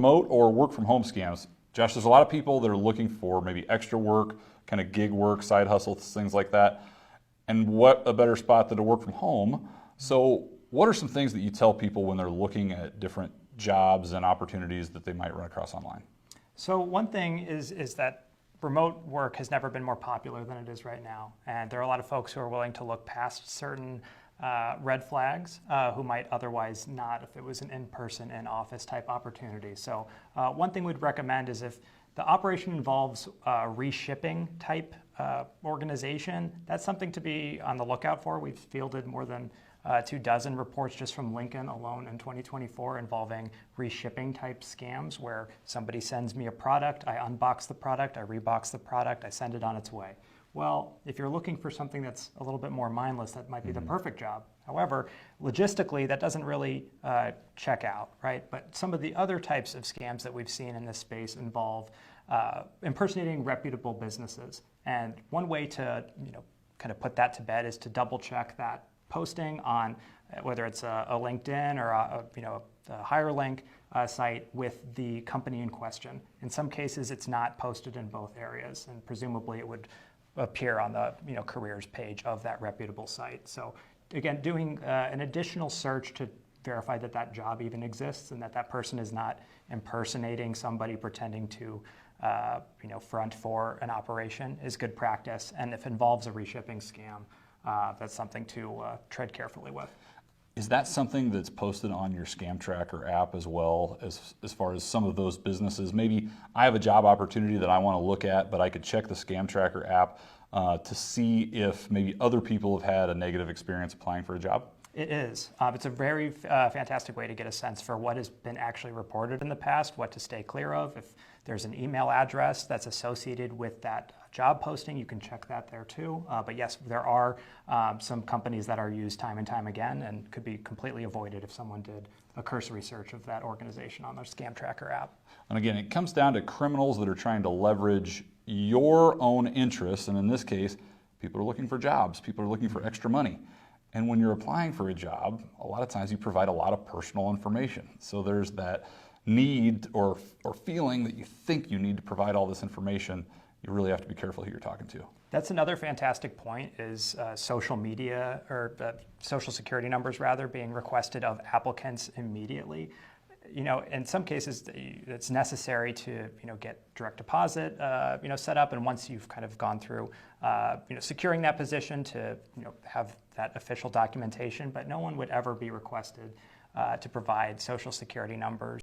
Remote or work from home scams. Josh, there's a lot of people that are looking for maybe extra work, kind of gig work, side hustles, things like that. And what a better spot than to work from home. So what are some things that you tell people when they're looking at different jobs and opportunities that they might run across online? So one thing is that remote work has never been more popular than it is right now. And there are a lot of folks who are willing to look past certain red flags who might otherwise not if it was an in-person, in-office type opportunity. So one thing we'd recommend is if the operation involves reshipping type organization, that's something to be on the lookout for. We've fielded more than 24 reports just from Lincoln alone in 2024 involving reshipping type scams where somebody sends me a product, I unbox the product, I rebox the product, I send it on its way. Well, if you're looking for something that's a little bit more mindless, that might be the perfect job. However, logistically, that doesn't really check out, right? But some of the other types of scams that we've seen in this space involve impersonating reputable businesses. And one way to, kind of put that to bed is to double check that posting on whether it's a LinkedIn or a HireLink site with the company in question. In some cases, it's not posted in both areas, and presumably it would appear on the careers page of that reputable site. So again, doing an additional search to verify that that job even exists and that that person is not impersonating somebody pretending to front for an operation is good practice. And if it involves a reshipping scam, that's something to tread carefully with. Is that something that's posted on your Scam Tracker app as well as far as some of those businesses? Maybe I have a job opportunity that I want to look at, but I could check the Scam Tracker app to see if maybe other people have had a negative experience applying for a job? It is. It's a very fantastic way to get a sense for what has been actually reported in the past, what to stay clear of. If there's an email address that's associated with that job posting, you can check that there too. But yes, there are some companies that are used time and time again and could be completely avoided if someone did a cursory search of that organization on their Scam Tracker app. And again, it comes down to criminals that are trying to leverage your own interests. And in this case, people are looking for jobs. People are looking for extra money. And when you're applying for a job, a lot of times you provide a lot of personal information. So there's that need or feeling that you think you need to provide all this information. You really have to be careful who you're talking to. That's another fantastic point is social media or social security numbers rather being requested of applicants immediately. In some cases it's necessary to get direct deposit set up, and once you've kind of gone through securing that position to have that official documentation, but no one would ever be requested to provide social security numbers